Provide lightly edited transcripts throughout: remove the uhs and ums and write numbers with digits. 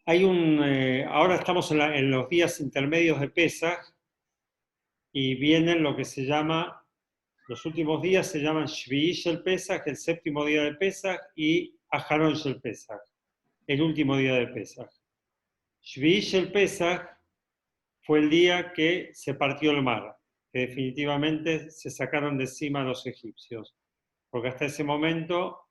Ahora estamos en los días intermedios de Pesaj y vienen lo que se llama, los últimos días se llaman Shvi'i Shel Pesaj, el séptimo día de Pesaj, y Aharon Shel Pesaj, el último día de Pesaj. Shvi'i Shel Pesaj fue el día que se partió el mar, que definitivamente se sacaron de encima a los egipcios, porque hasta ese momento,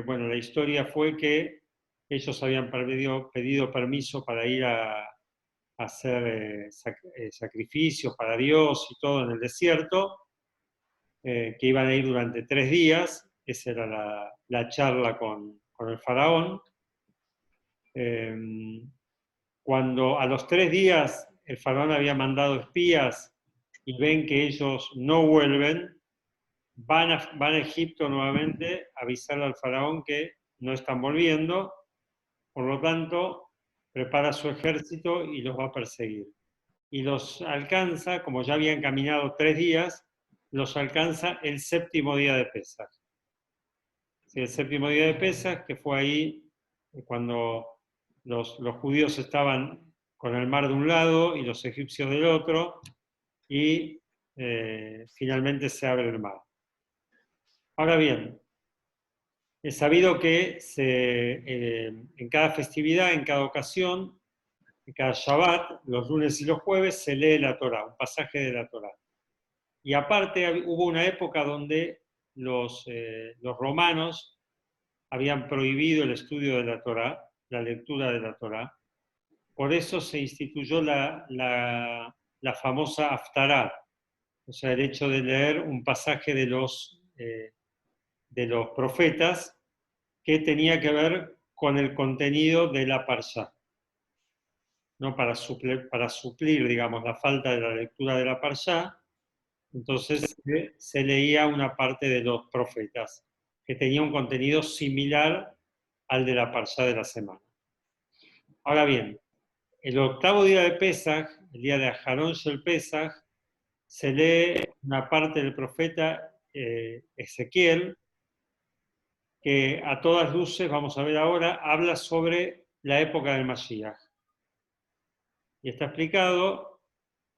bueno, la historia fue que ellos habían pedido permiso para ir a hacer sacrificios para Dios y todo en el desierto, que iban a ir durante 3 días. Esa era la charla con el faraón. Cuando a los 3 días el faraón había mandado espías y ven que ellos no vuelven, van a Egipto nuevamente a avisarle al faraón que no están volviendo, por lo tanto prepara su ejército y los va a perseguir. Y los alcanza, como ya habían caminado 3 días, los alcanza el séptimo día de Pesaj. Sí, el séptimo día de Pesaj, que fue ahí cuando los judíos estaban con el mar de un lado y los egipcios del otro, y finalmente se abre el mar. Ahora bien, es sabido que en cada festividad, en cada ocasión, en cada Shabbat, los lunes y los jueves, se lee la Torá, un pasaje de la Torá. Y aparte hubo una época donde los romanos habían prohibido el estudio de la Torá, la lectura de la Torá. Por eso se instituyó la famosa Haftará, o sea, el hecho de leer un pasaje de los profetas que tenía que ver con el contenido de la Parshá, ¿no? Para suplir, digamos, la falta de la lectura de la Parshá. Entonces se leía una parte de los profetas, que tenía un contenido similar al de la Parshá de la semana. Ahora bien, el octavo día de Pesaj, el día de Aharon Shel Pesaj, se lee una parte del profeta Ezequiel, que a todas luces, vamos a ver ahora, habla sobre la época del Mashiach. Y está explicado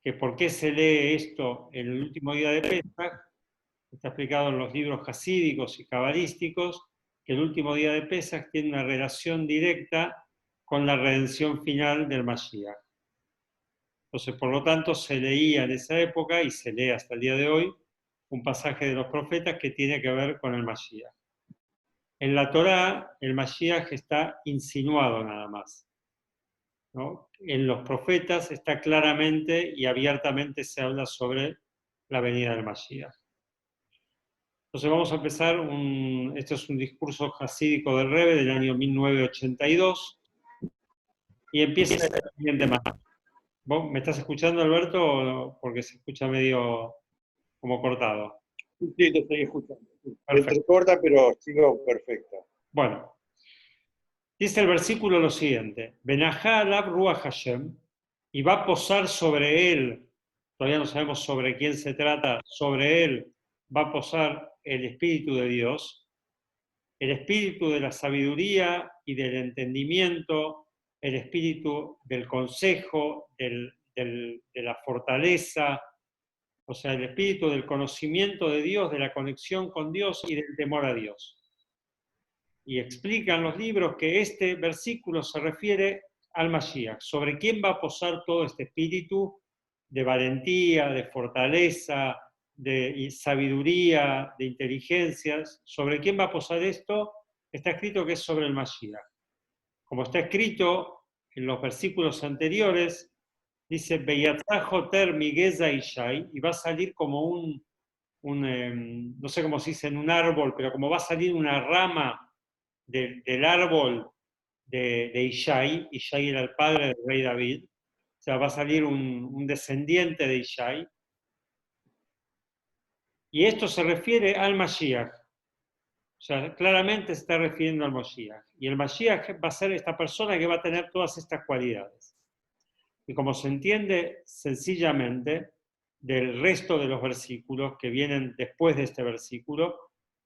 que por qué se lee esto en el último día de Pesaj. Está explicado en los libros hasídicos y cabalísticos que el último día de Pesaj tiene una relación directa con la redención final del Mashiach. Entonces, por lo tanto, se leía en esa época y se lee hasta el día de hoy un pasaje de los profetas que tiene que ver con el Mashiach. En la Torá, el Mashiach está insinuado nada más, ¿no? En los profetas está claramente y abiertamente se habla sobre la venida del Mashiach. Entonces vamos a empezar, este es un discurso hasídico del Rebbe del año 1982 y empieza de la siguiente manera. ¿Vos me estás escuchando, Alberto? Porque se escucha medio como cortado. Sí, te estoy escuchando. Perfecto. Entrecorta, pero sigo perfecto. Bueno, dice el versículo lo siguiente: Benajá alab ruach Hashem, y va a posar sobre él, todavía no sabemos sobre quién se trata, sobre él va a posar el Espíritu de Dios, el espíritu de la sabiduría y del entendimiento, el espíritu del consejo, de la fortaleza, o sea, el espíritu del conocimiento de Dios, de la conexión con Dios y del temor a Dios. Y explican los libros que este versículo se refiere al Mashiach, sobre quién va a posar todo este espíritu de valentía, de fortaleza, de sabiduría, de inteligencias. ¿Sobre quién va a posar esto? Está escrito que es sobre el Mashiach. Como está escrito en los versículos anteriores, dice, Beyatzajoter Migeza Ishai, y va a salir como no sé cómo se dice en un árbol, pero como va a salir una rama del árbol de Ishai. Ishai era el padre del rey David. O sea, va a salir un descendiente de Ishai. Y esto se refiere al Mashiach. O sea, claramente se está refiriendo al Mashiach. Y el Mashiach va a ser esta persona que va a tener todas estas cualidades. Y como se entiende sencillamente del resto de los versículos que vienen después de este versículo,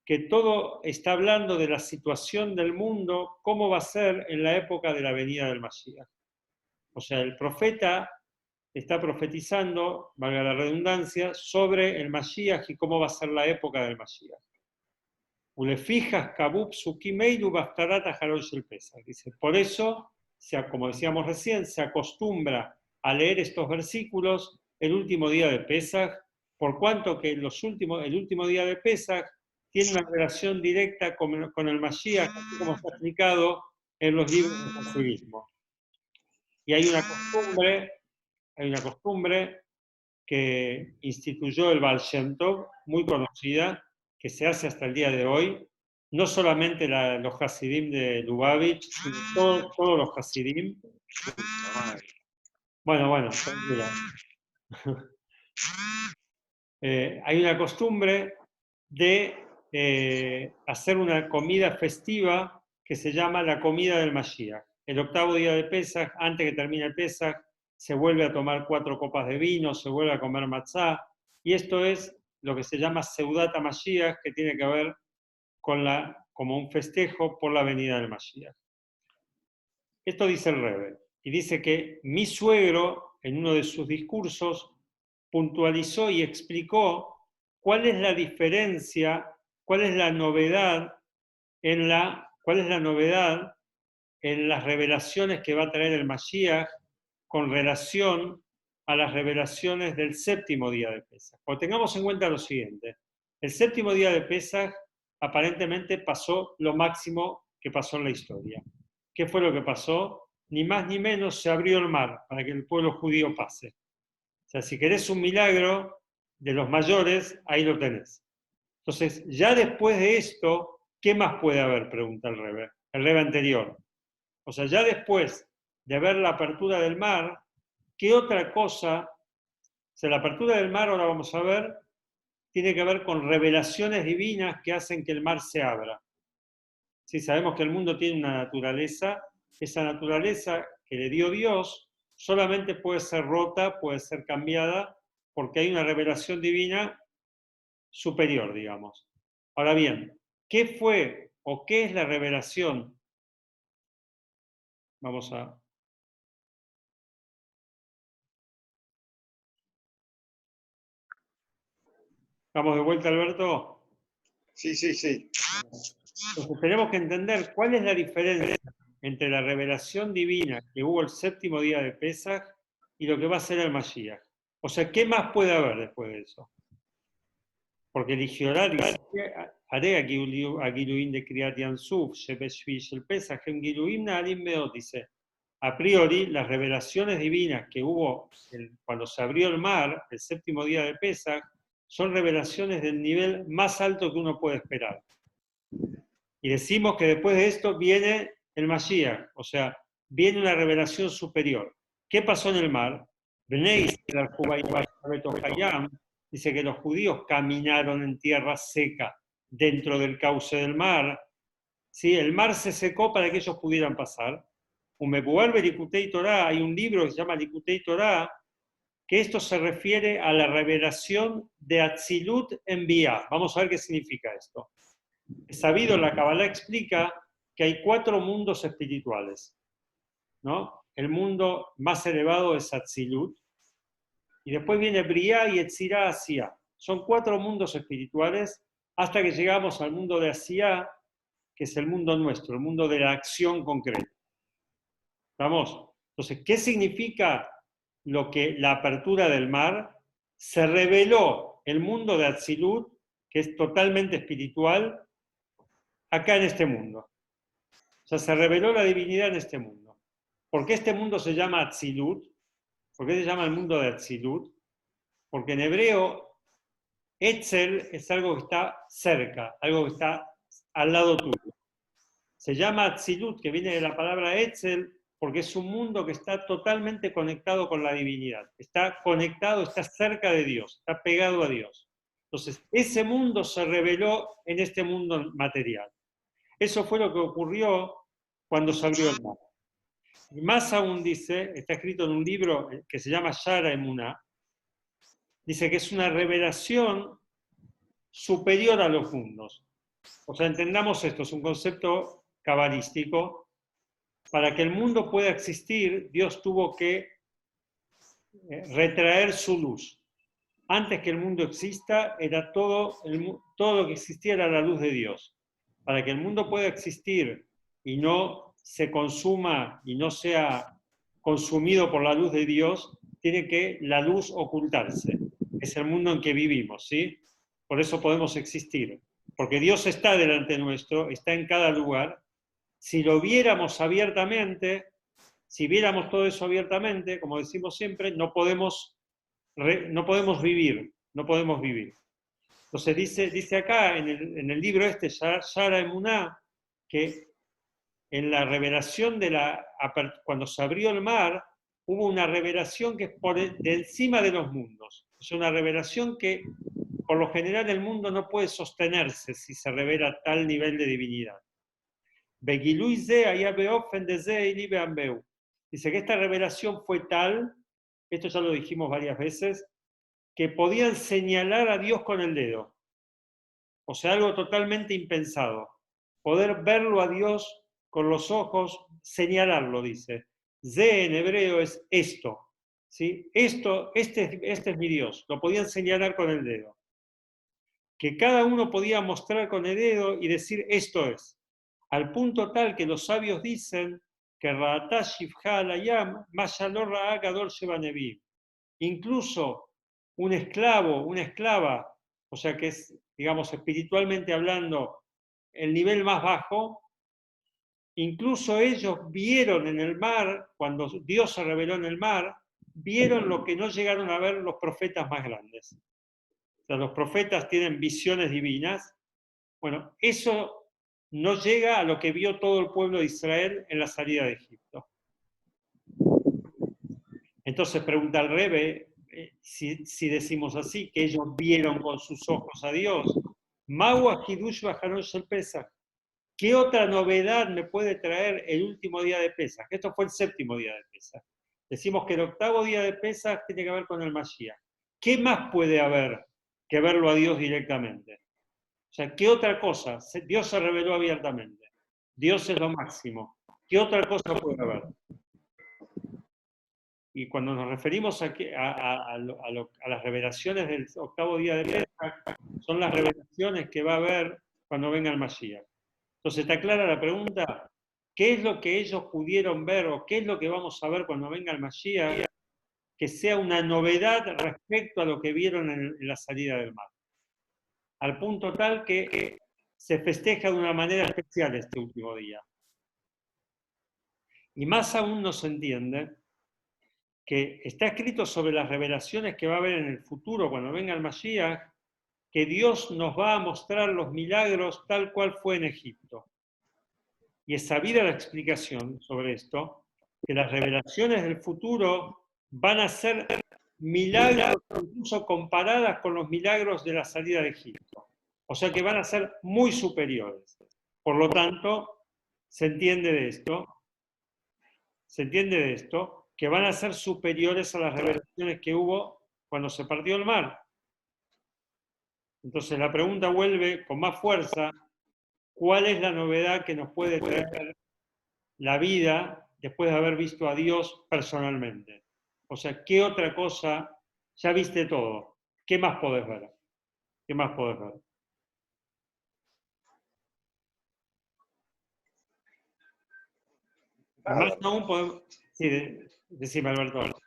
que todo está hablando de la situación del mundo, cómo va a ser en la época de la venida del Mashiach. O sea, el profeta está profetizando, valga la redundancia, sobre el Mashiach y cómo va a ser la época del Mashiach. Dice, por eso, como decíamos recién, se acostumbra a leer estos versículos el último día de Pesaj, por cuanto que el último día de Pesaj tiene una relación directa con el Mashiach, así como está explicado en los libros del Hasidim. Y hay una costumbre que instituyó el Baal Shem Tov, muy conocida, que se hace hasta el día de hoy, no solamente los Hasidim de Lubavitch, sino todos los Hasidim. Bueno, tranquila. Hay una costumbre de hacer una comida festiva que se llama la comida del Mashiach. El octavo día de Pesaj, antes que termine el Pesaj, se vuelve a tomar 4 copas de vino, se vuelve a comer matzá, y esto es lo que se llama Seudat HaMashiach, que tiene que ver con como un festejo por la venida del Mashiach. Esto dice el Rebbe, y dice que mi suegro, en uno de sus discursos, puntualizó y explicó cuál es la diferencia, cuál es la novedad en las revelaciones que va a traer el Mashiach con relación a las revelaciones del séptimo día de Pesaj. O tengamos en cuenta lo siguiente: el séptimo día de Pesaj aparentemente pasó lo máximo que pasó en la historia. ¿Qué fue lo que pasó? Ni más ni menos se abrió el mar para que el pueblo judío pase. O sea, si querés un milagro de los mayores, ahí lo tenés. Entonces, ya después de esto, ¿qué más puede haber? Pregunta el Rebbe anterior. O sea, ya después de ver la apertura del mar, ¿qué otra cosa? O sea, la apertura del mar, ahora vamos a ver, tiene que ver con revelaciones divinas que hacen que el mar se abra. Sí, sabemos que el mundo tiene una naturaleza, esa naturaleza que le dio Dios solamente puede ser rota, puede ser cambiada, porque hay una revelación divina superior, digamos. Ahora bien, ¿qué fue o qué es la revelación? Vamos a... ¿Vamos de vuelta, Alberto? Sí. Entonces tenemos que entender cuál es la diferencia entre la revelación divina que hubo el séptimo día de Pesaj y lo que va a ser el Mashiach. O sea, ¿qué más puede haber después de eso? Porque eligió dice, haré a Giluim de Kriyat Yansuf, Shebeshvish el Pesaj, en Giluim Naalim Meot, dice, a priori, las revelaciones divinas que hubo cuando se abrió el mar, el séptimo día de Pesaj, son revelaciones del nivel más alto que uno puede esperar. Y decimos que después de esto viene el Mashiach, o sea, viene una revelación superior. ¿Qué pasó en el mar? Dice que los judíos caminaron en tierra seca dentro del cauce del mar. ¿Sí? El mar se secó para que ellos pudieran pasar. Hay un libro que se llama Likutei Torah, que esto se refiere a la revelación de Atzilut en Bia. Vamos a ver qué significa esto. Es sabido, la Kabbalah explica que hay 4 mundos espirituales, ¿no? El mundo más elevado es Atzilut, y después viene Briá y Etzirá Asiá. Son 4 mundos espirituales hasta que llegamos al mundo de Asiá, que es el mundo nuestro, el mundo de la acción concreta. ¿Vamos? Entonces, ¿qué significa la apertura del mar? Se reveló el mundo de Atzilut, que es totalmente espiritual, acá en este mundo. O sea, se reveló la divinidad en este mundo. ¿Por qué este mundo se llama Atzilut? ¿Por qué se llama el mundo de Atzilut? Porque en hebreo, Etzel es algo que está cerca, algo que está al lado tuyo. Se llama Atzilut, que viene de la palabra Etzel, porque es un mundo que está totalmente conectado con la divinidad. Está conectado, está cerca de Dios, está pegado a Dios. Entonces, ese mundo se reveló en este mundo material. Eso fue lo que ocurrió cuando se abrió el mar. Y más aún dice, está escrito en un libro que se llama Shara Emuná, dice que es una revelación superior a los mundos. O sea, entendamos esto, es un concepto cabalístico. Para que el mundo pueda existir, Dios tuvo que retraer su luz. Antes que el mundo exista, era todo lo que existía era la luz de Dios. Para que el mundo pueda existir y no se consuma y no sea consumido por la luz de Dios, tiene que la luz ocultarse. Es el mundo en que vivimos, ¿sí? Por eso podemos existir. Porque Dios está delante nuestro, está en cada lugar. Si lo viéramos abiertamente, si viéramos todo eso abiertamente, como decimos siempre, no podemos vivir, no podemos vivir. Entonces dice acá en el libro este, Shara Emuná, que en la revelación cuando se abrió el mar, hubo una revelación que es de encima de los mundos. Es una revelación que por lo general el mundo no puede sostenerse si se revela tal nivel de divinidad. Dice que esta revelación fue tal, esto ya lo dijimos varias veces, que podían señalar a Dios con el dedo. O sea, algo totalmente impensado. Poder verlo a Dios con los ojos, señalarlo, dice. Ze en hebreo es esto. ¿Sí? Este es mi Dios. Lo podían señalar con el dedo. Que cada uno podía mostrar con el dedo y decir esto es. Al punto tal que los sabios dicen que incluso un esclavo, una esclava, o sea que es, digamos, espiritualmente hablando, el nivel más bajo, incluso ellos vieron en el mar, cuando Dios se reveló en el mar, vieron lo que no llegaron a ver los profetas más grandes. O sea, los profetas tienen visiones divinas. Bueno, eso no llega a lo que vio todo el pueblo de Israel en la salida de Egipto. Entonces pregunta el Rebe, si decimos así, que ellos vieron con sus ojos a Dios, ¿qué otra novedad me puede traer el último día de Pesaj? Esto fue el séptimo día de Pesaj. Decimos que el octavo día de Pesaj tiene que ver con el Mashiach. ¿Qué más puede haber que verlo a Dios directamente? O sea, ¿qué otra cosa? Dios se reveló abiertamente. Dios es lo máximo. ¿Qué otra cosa puede haber? Y cuando nos referimos a las revelaciones del octavo día de Pesaj, son las revelaciones que va a haber cuando venga el Mashiach. Entonces, ¿está clara la pregunta? ¿Qué es lo que ellos pudieron ver o qué es lo que vamos a ver cuando venga el Mashiach que sea una novedad respecto a lo que vieron en la salida del mar? Al punto tal que se festeja de una manera especial este último día. Y más aún no se entiende que está escrito sobre las revelaciones que va a haber en el futuro cuando venga el Mashiach, que Dios nos va a mostrar los milagros tal cual fue en Egipto. Y es sabida la explicación sobre esto, que las revelaciones del futuro van a ser milagros incluso comparadas con los milagros de la salida de Egipto. O sea que van a ser muy superiores. Por lo tanto, se entiende de esto, que van a ser superiores a las revelaciones que hubo cuando se partió el mar. Entonces la pregunta vuelve con más fuerza, ¿cuál es la novedad que nos puede traer la vida después de haber visto a Dios personalmente? O sea, ¿qué otra cosa? Ya viste todo. ¿Qué más podés ver? ¿Qué más podés ver? Más aún podemos... Sí, decime, Alberto.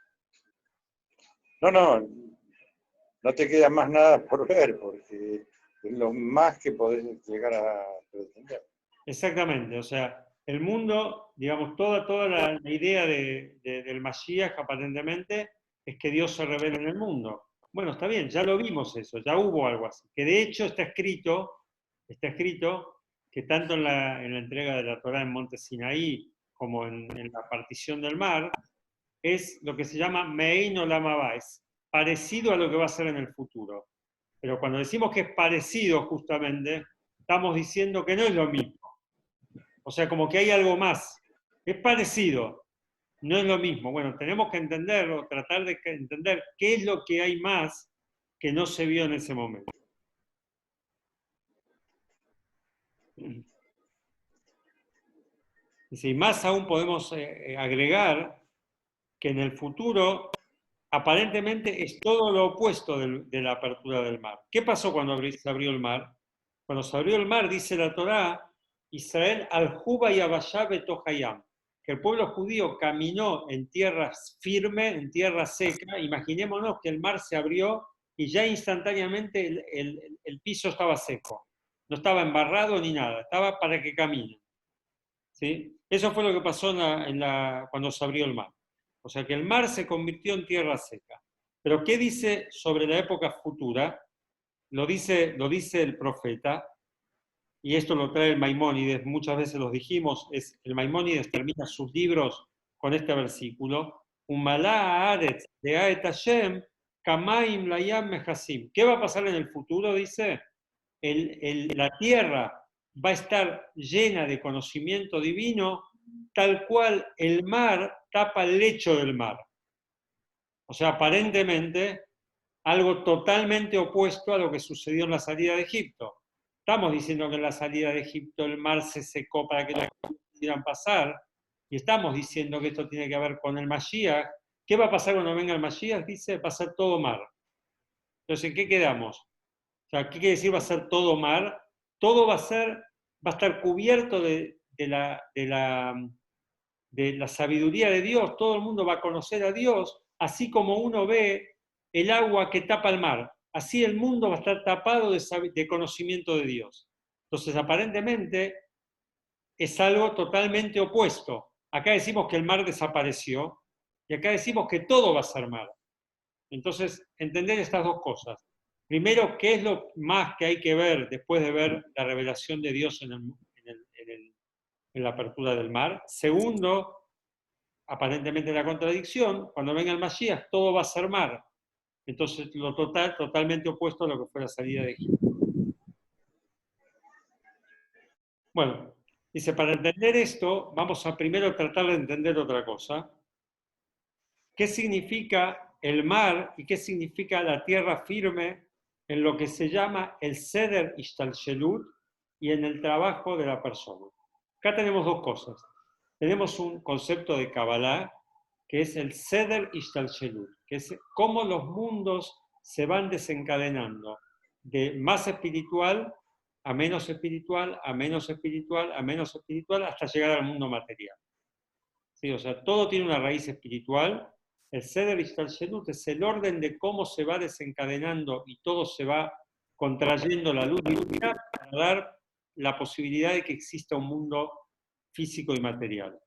No te queda más nada por ver, porque es lo más que podés llegar a pretender. Exactamente, o sea, el mundo, digamos, toda la idea del Mashiach aparentemente es que Dios se revela en el mundo. Bueno, está bien, ya lo vimos eso, ya hubo algo así. Que de hecho está escrito que tanto en la entrega de la Torá en Monte Sinaí como en la partición del mar, es lo que se llama Mein Olam Haba, es parecido a lo que va a ser en el futuro. Pero cuando decimos que es parecido justamente, estamos diciendo que no es lo mismo. O sea, como que hay algo más. Es parecido, no es lo mismo. Bueno, tenemos que entenderlo, tratar de entender qué es lo que hay más que no se vio en ese momento. Dice, y más aún podemos agregar que en el futuro aparentemente es todo lo opuesto de la apertura del mar. ¿Qué pasó cuando se abrió el mar? Cuando se abrió el mar, dice la Torá, Israel al-Juba y Abayá betohayam, que el pueblo judío caminó en tierra firme, en tierra seca. Imaginémonos que el mar se abrió y ya instantáneamente el piso estaba seco. No estaba embarrado ni nada, estaba para que caminen. ¿Sí? Eso fue lo que pasó cuando se abrió el mar. O sea que el mar se convirtió en tierra seca. Pero ¿qué dice sobre la época futura? Lo dice el profeta, y esto lo trae el Maimónides, muchas veces los dijimos, el Maimónides termina sus libros con este versículo, Umalá Haaretz de Aet Hashem, Kamaim Layam Mehasim. ¿Qué va a pasar en el futuro? Dice, la tierra va a estar llena de conocimiento divino, tal cual el mar tapa el lecho del mar. O sea, aparentemente, algo totalmente opuesto a lo que sucedió en la salida de Egipto. Estamos diciendo que en la salida de Egipto el mar se secó para que los pudieran pasar, y estamos diciendo que esto tiene que ver con el Mashiach. ¿Qué va a pasar cuando venga el Mashiach? Dice, va a ser todo mar. Entonces, ¿en qué quedamos? O sea, ¿qué quiere decir va a ser todo mar? Todo va a estar cubierto de la sabiduría de Dios. Todo el mundo va a conocer a Dios, así como uno ve el agua que tapa el mar. Así el mundo va a estar tapado de conocimiento de Dios. Entonces, aparentemente, es algo totalmente opuesto. Acá decimos que el mar desapareció y acá decimos que todo va a ser mar. Entonces, entender estas dos cosas. Primero, ¿qué es lo más que hay que ver después de ver la revelación de Dios en la apertura del mar? Segundo, aparentemente la contradicción, cuando venga el Mashiach, todo va a ser mar. Entonces, totalmente opuesto a lo que fue la salida de Egipto. Bueno, dice, para entender esto, vamos a primero tratar de entender otra cosa. ¿Qué significa el mar y qué significa la tierra firme en lo que se llama el Seder Ishtalshelut y en el trabajo de la persona? Acá tenemos dos cosas. Tenemos un concepto de Kabbalah, que es el Seder Ishtalshelut, que es cómo los mundos se van desencadenando de más espiritual a menos espiritual, a menos espiritual, a menos espiritual, hasta llegar al mundo material. ¿Sí? O sea, todo tiene una raíz espiritual. El Seder Ishtalshelut es el orden de cómo se va desencadenando y todo se va contrayendo la luz divina para dar la posibilidad de que exista un mundo físico y material.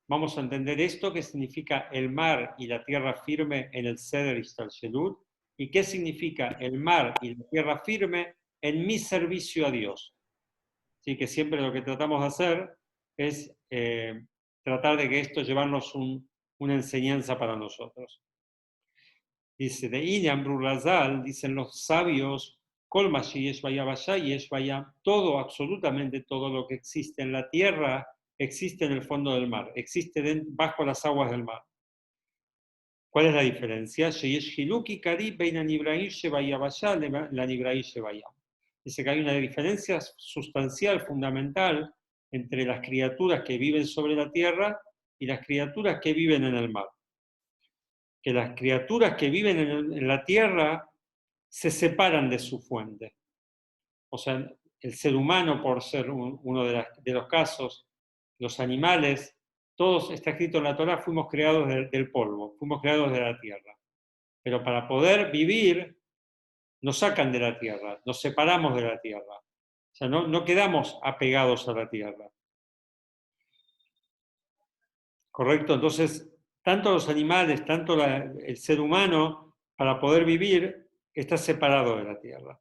Vamos a entender esto, qué significa el mar y la tierra firme en el Seder Ishtalshelut, y qué significa el mar y la tierra firme en mi servicio a Dios. Así que siempre lo que tratamos de hacer es tratar de que esto llevarnos una enseñanza para nosotros. Dice, de Inyan Razal, dicen los sabios, Kolmashi Yeshvaya Vaya Yeshvaya, todo, absolutamente todo lo que existe en la tierra existe en el fondo del mar, existe bajo las aguas del mar. ¿Cuál es la diferencia? Dice que hay una diferencia sustancial, fundamental, entre las criaturas que viven sobre la tierra y las criaturas que viven en el mar. Que las criaturas que viven en la tierra se separan de su fuente. O sea, el ser humano, por ser uno de los casos, los animales, todos, está escrito en la Torá, fuimos creados del polvo, fuimos creados de la tierra. Pero para poder vivir, nos sacan de la tierra, nos separamos de la tierra. O sea, no quedamos apegados a la tierra. ¿Correcto? Entonces, tanto los animales, tanto el ser humano, para poder vivir, está separado de la tierra.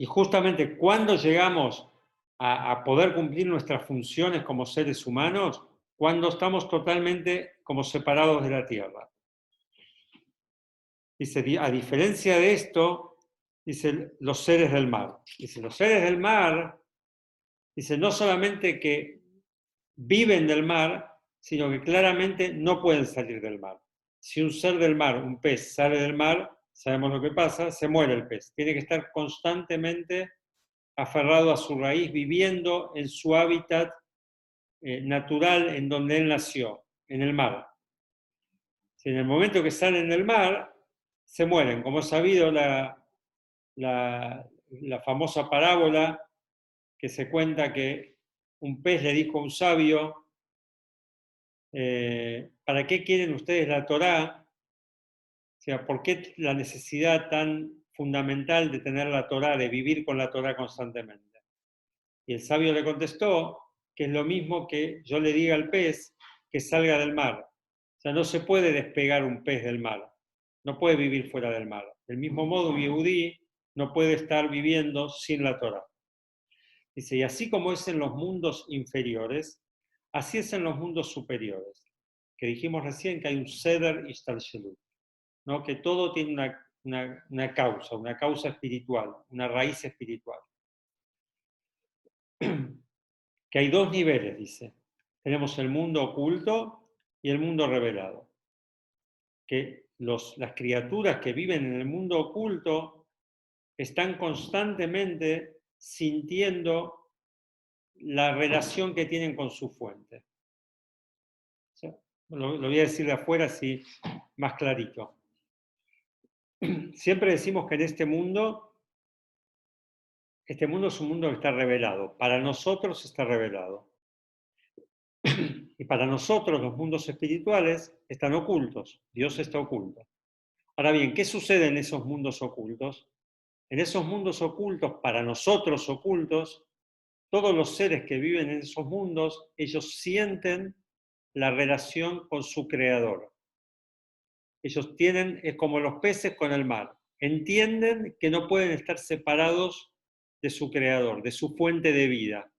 Y justamente cuando llegamos a poder cumplir nuestras funciones como seres humanos, cuando estamos totalmente como separados de la tierra. Dice, a diferencia de esto, dice los seres del mar. Dice, los seres del mar, dice, no solamente que viven del mar, sino que claramente no pueden salir del mar. Si un ser del mar, un pez, sale del mar, sabemos lo que pasa, se muere el pez. Tiene que estar constantemente aferrado a su raíz, viviendo en su hábitat natural en donde él nació, en el mar. Si en el momento que salen del mar, se mueren. Como es sabido, la famosa parábola que se cuenta que un pez le dijo a un sabio, ¿para qué quieren ustedes la Torá? O sea, ¿por qué la necesidad tan fundamental de tener la Torá, de vivir con la Torá constantemente? Y el sabio le contestó que es lo mismo que yo le diga al pez que salga del mar. O sea, no se puede despegar un pez del mar, no puede vivir fuera del mar. Del mismo modo, un yehudí no puede estar viviendo sin la Torá. Dice, y así como es en los mundos inferiores, así es en los mundos superiores. Que dijimos recién que hay un Seder Ishtalshelut, ¿no? Que todo tiene una causa espiritual, una raíz espiritual. Que hay dos niveles, dice. Tenemos el mundo oculto y el mundo revelado. Que las criaturas que viven en el mundo oculto están constantemente sintiendo la relación que tienen con su fuente. O sea, lo voy a decir de afuera así más clarito. Siempre decimos que en este mundo es un mundo que está revelado. Para nosotros está revelado. Y para nosotros los mundos espirituales están ocultos. Dios está oculto. Ahora bien, ¿qué sucede en esos mundos ocultos? En esos mundos ocultos, para nosotros ocultos, todos los seres que viven en esos mundos, ellos sienten la relación con su creador. Ellos tienen, es como los peces con el mar, entienden que no pueden estar separados de su creador, de su fuente de vida.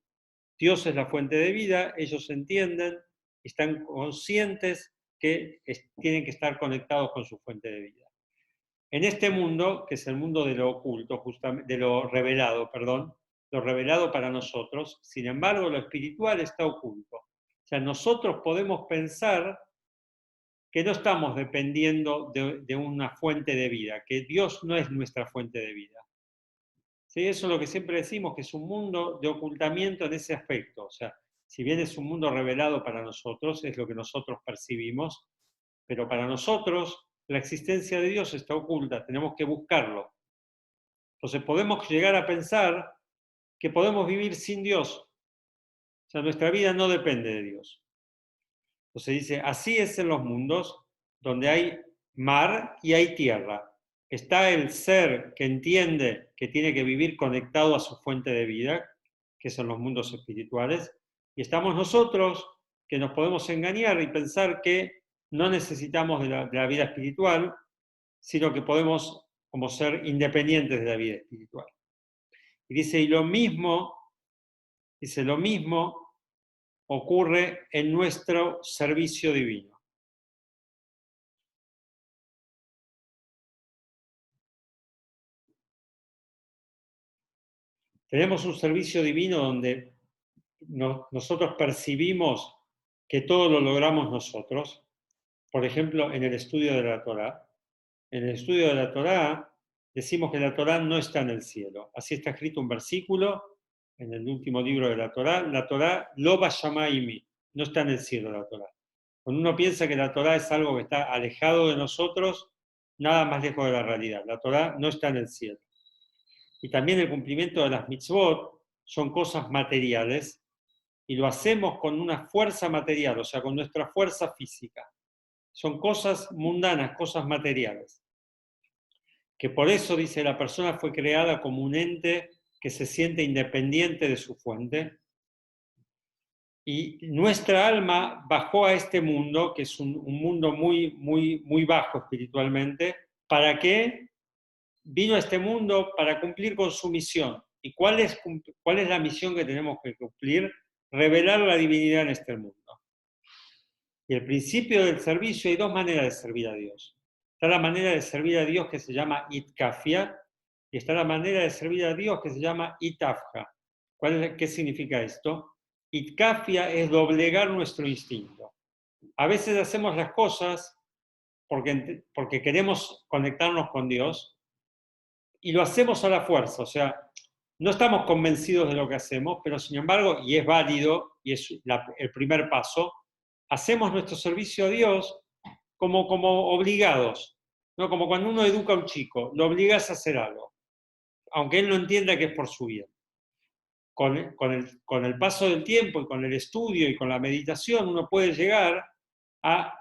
Dios es la fuente de vida, ellos entienden, están conscientes que tienen que estar conectados con su fuente de vida. En este mundo, que es el mundo de lo oculto, justamente, de lo revelado, perdón, lo revelado para nosotros, sin embargo, lo espiritual está oculto. O sea, nosotros podemos pensar que no estamos dependiendo de una fuente de vida, que Dios no es nuestra fuente de vida. ¿Sí? Eso es lo que siempre decimos, que es un mundo de ocultamiento en ese aspecto. O sea, si bien es un mundo revelado para nosotros, es lo que nosotros percibimos, pero para nosotros la existencia de Dios está oculta, tenemos que buscarlo. Entonces podemos llegar a pensar que podemos vivir sin Dios. O sea, nuestra vida no depende de Dios. Entonces dice, así es en los mundos donde hay mar y hay tierra. Está el ser que entiende que tiene que vivir conectado a su fuente de vida, que son los mundos espirituales, y estamos nosotros que nos podemos engañar y pensar que no necesitamos de la vida espiritual, sino que podemos como ser independientes de la vida espiritual. Y dice, lo mismo ocurre en nuestro servicio divino. Tenemos un servicio divino donde nosotros percibimos que todo lo logramos nosotros. Por ejemplo, en el estudio de la Torá. En el estudio de la Torá decimos que la Torá no está en el cielo. Así está escrito un versículo en el último libro de la Torá lo bashamayimi, no está en el cielo la Torá. Cuando uno piensa que la Torá es algo que está alejado de nosotros, nada más lejos de la realidad. La Torá no está en el cielo. Y también el cumplimiento de las mitzvot son cosas materiales y lo hacemos con una fuerza material, o sea, con nuestra fuerza física. Son cosas mundanas, cosas materiales. Que por eso, dice, la persona fue creada como un ente que se siente independiente de su fuente. Y nuestra alma bajó a este mundo, que es un mundo muy, muy, muy bajo espiritualmente. ¿Para qué? Vino a este mundo para cumplir con su misión. ¿Y cuál es la misión que tenemos que cumplir? Revelar la divinidad en este mundo. Y el principio del servicio, hay dos maneras de servir a Dios. Está la manera de servir a Dios que se llama itkafia, y está la manera de servir a Dios que se llama itafja. ¿Qué significa esto? Itkafia es doblegar nuestro instinto. A veces hacemos las cosas porque queremos conectarnos con Dios y lo hacemos a la fuerza, o sea, no estamos convencidos de lo que hacemos, pero sin embargo, y es válido, y es el primer paso, hacemos nuestro servicio a Dios como obligados, ¿no? Como cuando uno educa a un chico, lo obligas a hacer algo, aunque él no entienda que es por su bien. Con el paso del tiempo y con el estudio y con la meditación, uno puede llegar a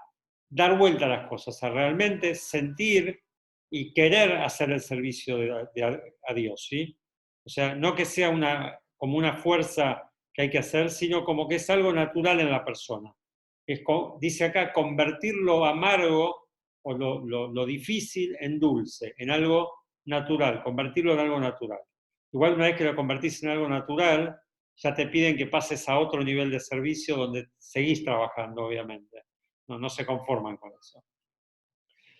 dar vuelta a las cosas, a realmente sentir y querer hacer el servicio a Dios, ¿sí? O sea, no que sea como una fuerza que hay que hacer, sino como que es algo natural en la persona. Dice acá, convertir lo amargo o lo difícil en dulce, en algo natural, convertirlo en algo natural. Igual una vez que lo convertís en algo natural, ya te piden que pases a otro nivel de servicio donde seguís trabajando, obviamente. No se conforman con eso.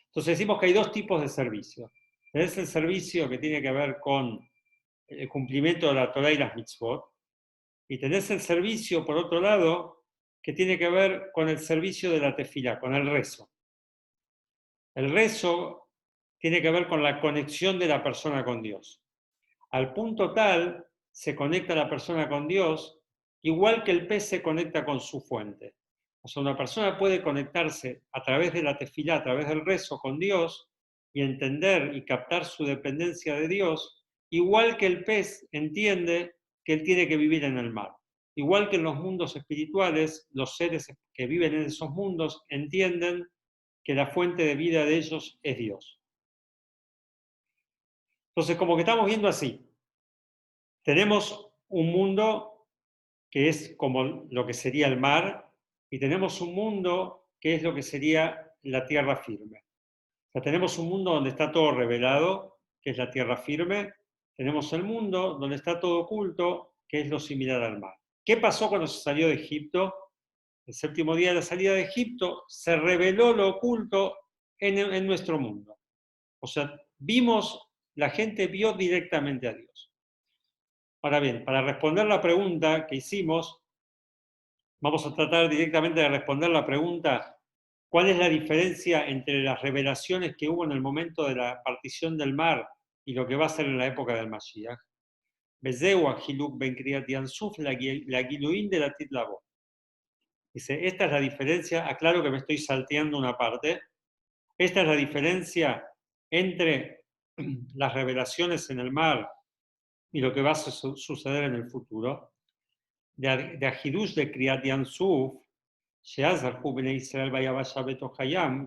Entonces decimos que hay dos tipos de servicio. Tenés el servicio que tiene que ver con el cumplimiento de la Torah y las mitzvot, y tenés el servicio, por otro lado, que tiene que ver con el servicio de la tefilá, con el rezo. El rezo tiene que ver con la conexión de la persona con Dios. Al punto tal se conecta la persona con Dios, igual que el pez se conecta con su fuente. O sea, una persona puede conectarse a través de la tefilá, a través del rezo con Dios, y entender y captar su dependencia de Dios, igual que el pez entiende que él tiene que vivir en el mar. Igual que en los mundos espirituales, los seres que viven en esos mundos entienden que la fuente de vida de ellos es Dios. Entonces, como que estamos viendo así, tenemos un mundo que es como lo que sería el mar, y tenemos un mundo que es lo que sería la tierra firme. O sea, tenemos un mundo donde está todo revelado, que es la tierra firme. Tenemos el mundo donde está todo oculto, que es lo similar al mar. ¿Qué pasó cuando se salió de Egipto? El séptimo día de la salida de Egipto se reveló lo oculto en nuestro mundo. O sea, la gente vio directamente a Dios. Ahora bien, para responder la pregunta que hicimos, vamos a tratar directamente de responder la pregunta: ¿cuál es la diferencia entre las revelaciones que hubo en el momento de la partición del mar y lo que va a ser en la época del Mashiach? Dice, esta es la diferencia, aclaro que me estoy salteando una parte, esta es la diferencia entre las revelaciones en el mar y lo que va a suceder en el futuro. De Ahidush de Kriyat Yansuf, Israel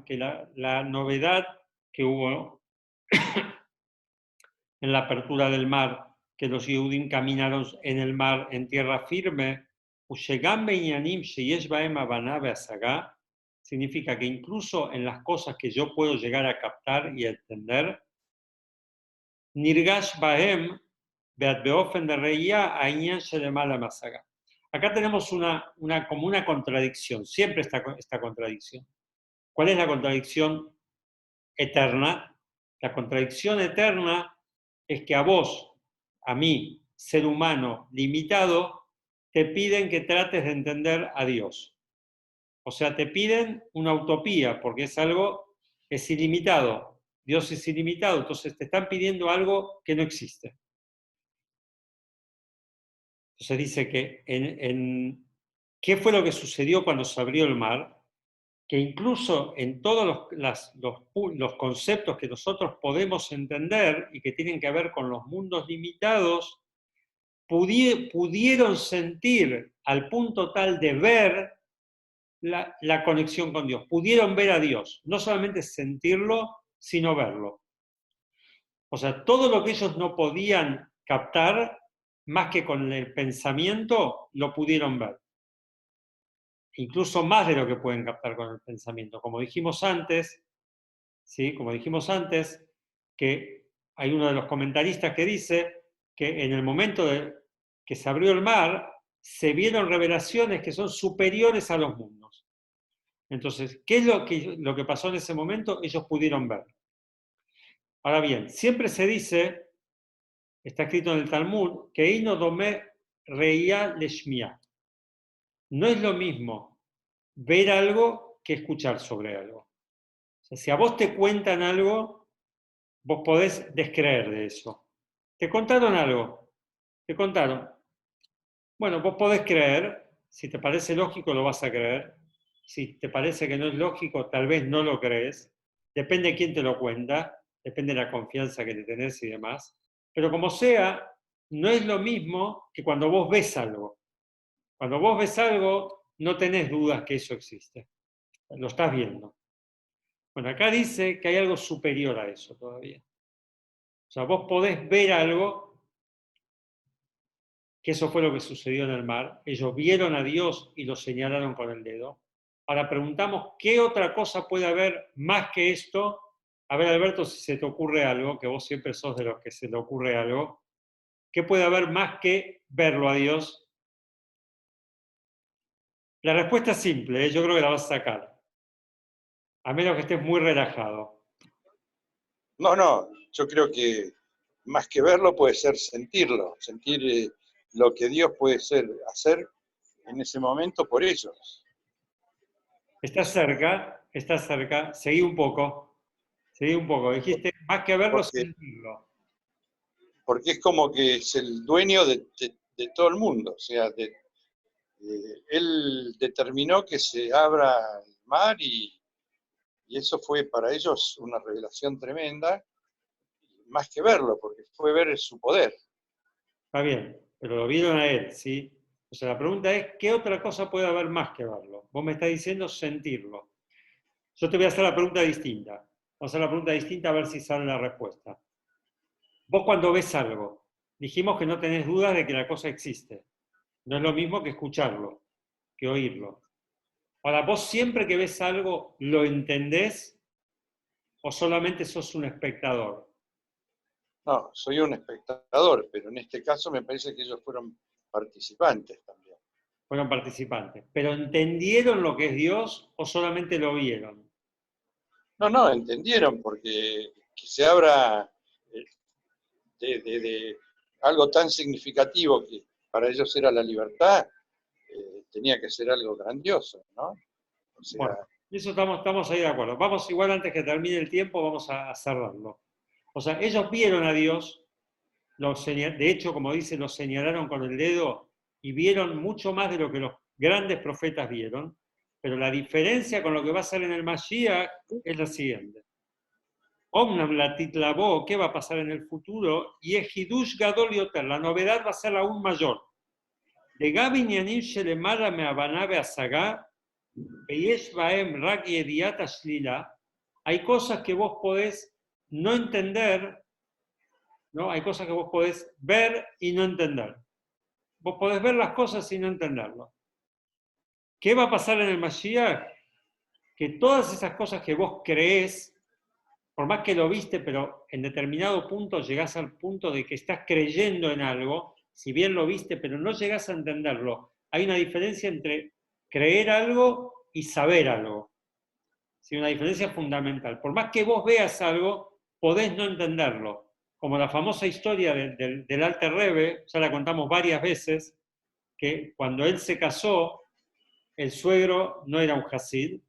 que la novedad que hubo en la apertura del mar, que los Yehudim caminaron en el mar, en tierra firme, significa que incluso en las cosas que yo puedo llegar a captar y entender, Nirgash Bahem, Beat Beofen de Reía, Añan Shelemala Masaga. Acá tenemos como una contradicción, siempre esta contradicción. ¿Cuál es la contradicción eterna? La contradicción eterna es que a vos, a mí, ser humano limitado, te piden que trates de entender a Dios. O sea, te piden una utopía, porque es ilimitado. Dios es ilimitado, entonces te están pidiendo algo que no existe. Entonces dice que ¿qué fue lo que sucedió cuando se abrió el mar? Que incluso en todos los conceptos que nosotros podemos entender y que tienen que ver con los mundos limitados, pudieron sentir al punto tal de ver la conexión con Dios. Pudieron ver a Dios, no solamente sentirlo, sino verlo. O sea, todo lo que ellos no podían captar, más que con el pensamiento, lo pudieron ver. Incluso más de lo que pueden captar con el pensamiento. Como dijimos antes, ¿sí? Como dijimos antes, que hay uno de los comentaristas que dice que en el momento que se abrió el mar, se vieron revelaciones que son superiores a los mundos. Entonces, ¿qué es lo que pasó en ese momento? Ellos pudieron ver. Ahora bien, siempre se dice, está escrito en el Talmud, que Eino Domé Reía Leshmia. No es lo mismo ver algo que escuchar sobre algo. Si a vos te cuentan algo, vos podés descreer de eso. Te contaron algo, te contaron. Bueno, vos podés creer, si te parece lógico lo vas a creer, si te parece que no es lógico, tal vez no lo crees, depende de quién te lo cuenta, depende de la confianza que te tenés y demás, pero como sea, no es lo mismo que cuando vos ves algo. Cuando vos ves algo, no tenés dudas que eso existe, lo estás viendo. Bueno, acá dice que hay algo superior a eso todavía. O sea, vos podés ver algo, que eso fue lo que sucedió en el mar. Ellos vieron a Dios y lo señalaron con el dedo. Ahora preguntamos, ¿qué otra cosa puede haber más que esto? A ver, Alberto, si se te ocurre algo, que vos siempre sos de los que se te ocurre algo, ¿qué puede haber más que verlo a Dios? La respuesta es simple, yo creo que la vas a sacar, a menos que estés muy relajado. No, yo creo que más que verlo puede ser sentirlo, sentir lo que Dios puede hacer en ese momento por ellos. Estás cerca, seguí un poco, dijiste, más que verlo, Porque, sentirlo. porque es como que es el dueño de todo el mundo, o sea, él determinó que se abra el mar y eso fue para ellos una revelación tremenda, más que verlo, porque fue ver su poder. Está bien, pero lo vieron a él, ¿sí? O sea, la pregunta es, ¿qué otra cosa puede haber más que verlo? Vos me estás diciendo sentirlo. Yo te voy a hacer la pregunta distinta. Vamos a hacer la pregunta distinta a ver si sale la respuesta. Vos cuando ves algo, dijimos que no tenés dudas de que la cosa existe. No es lo mismo que escucharlo, que oírlo. Ahora, vos siempre que ves algo, ¿lo entendés o solamente sos un espectador? No, soy un espectador, pero en este caso me parece que ellos fueron participantes también. Fueron participantes. ¿Pero entendieron lo que es Dios o solamente lo vieron? No, entendieron, porque que se abra de algo tan significativo que para ellos era la libertad, tenía que ser algo grandioso, ¿no? O Bueno, sea, eso estamos ahí de acuerdo. Vamos igual antes que termine el tiempo, vamos a cerrarlo. O sea, ellos vieron a Dios, de hecho, como dice, lo señalaron con el dedo y vieron mucho más de lo que los grandes profetas vieron, pero la diferencia con lo que va a ser en el Mashiach es la siguiente. Omnam latit labo, ¿qué va a pasar en el futuro? Y Ejidush Gadol Yoter, la novedad va a ser aún mayor. De Gavin Yanim Shelemara me abanabe asagá, hay cosas que vos podés no entender, ¿no? Hay cosas que vos podés ver y no entender. Vos podés ver las cosas y no entenderlo. ¿Qué va a pasar en el Mashiach? Que todas esas cosas que vos creés, por más que lo viste, pero en determinado punto llegás al punto de que estás creyendo en algo, si bien lo viste, pero no llegás a entenderlo. Hay una diferencia entre creer algo y saber algo. Sí, una diferencia fundamental. Por más que vos veas algo, podés no entenderlo. Como la famosa historia del Alter Rebbe, ya la contamos varias veces, que cuando él se casó, el suegro no era un Hasid,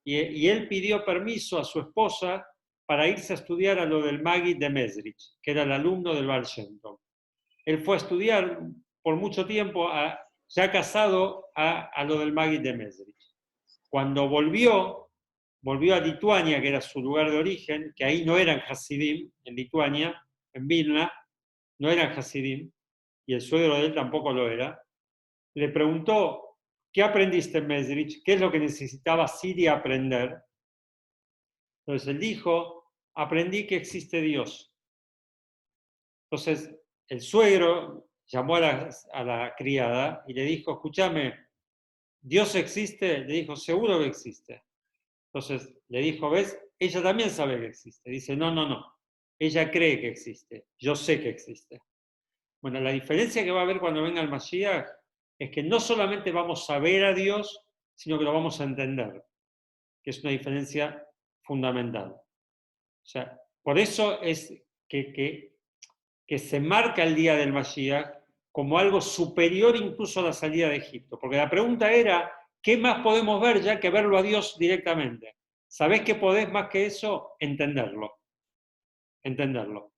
y él pidió permiso a su esposa para irse a estudiar a lo del Magid de Mesrich, que era el alumno del Baal Shem Tov. Él fue a estudiar por mucho tiempo, ya casado, a lo del Magid de Mesrich. Cuando volvió a Lituania, que era su lugar de origen, que ahí no eran Hasidim, en Lituania, en Vilna, no eran Hasidim, y el suegro de él tampoco lo era, le preguntó, ¿qué aprendiste en Mesrich? ¿Qué es lo que necesitaba Siria aprender? Entonces él dijo, aprendí que existe Dios. Entonces el suegro llamó a la criada y le dijo, escúchame, ¿Dios existe? Le dijo, seguro que existe. Entonces le dijo, ¿ves? Ella también sabe que existe. Dice, no. Ella cree que existe. Yo sé que existe. Bueno, la diferencia que va a haber cuando venga el Mashiach es que no solamente vamos a ver a Dios, sino que lo vamos a entender, que es una diferencia fundamental. O sea, por eso es que se marca el día del Mashiach como algo superior incluso a la salida de Egipto. Porque la pregunta era, ¿qué más podemos ver ya que verlo a Dios directamente? ¿Sabés que podés más que eso? Entenderlo. Entenderlo.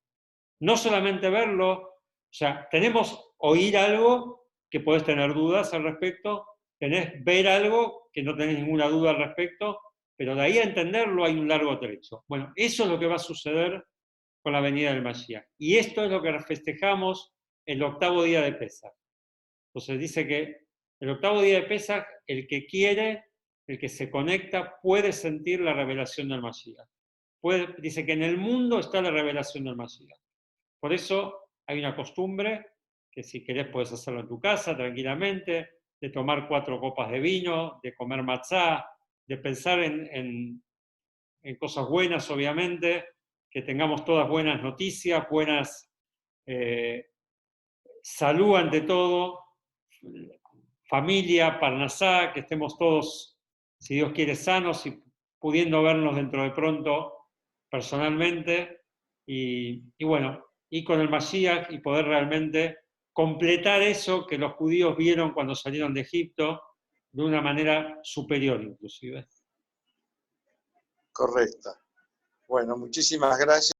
No solamente verlo, o sea, tenemos oír algo que podés tener dudas al respecto, tenés ver algo que no tenés ninguna duda al respecto, pero de ahí a entenderlo hay un largo trecho. Bueno, eso es lo que va a suceder con la venida del Mashiach. Y esto es lo que festejamos el octavo día de Pesaj. Entonces dice que el octavo día de Pesaj, el que quiere, el que se conecta, puede sentir la revelación del Mashiach. Dice que en el mundo está la revelación del Mashiach. Por eso hay una costumbre que si querés puedes hacerlo en tu casa tranquilamente, de tomar 4 copas de vino, de comer matzá, de pensar en cosas buenas, obviamente, que tengamos todas buenas noticias, buenas salud ante todo, familia, parnasá, que estemos todos, si Dios quiere, sanos y pudiendo vernos dentro de pronto personalmente. Y bueno, y con el Mashiach y poder realmente completar eso que los judíos vieron cuando salieron de Egipto de una manera superior inclusive. Correcta. Bueno, muchísimas gracias.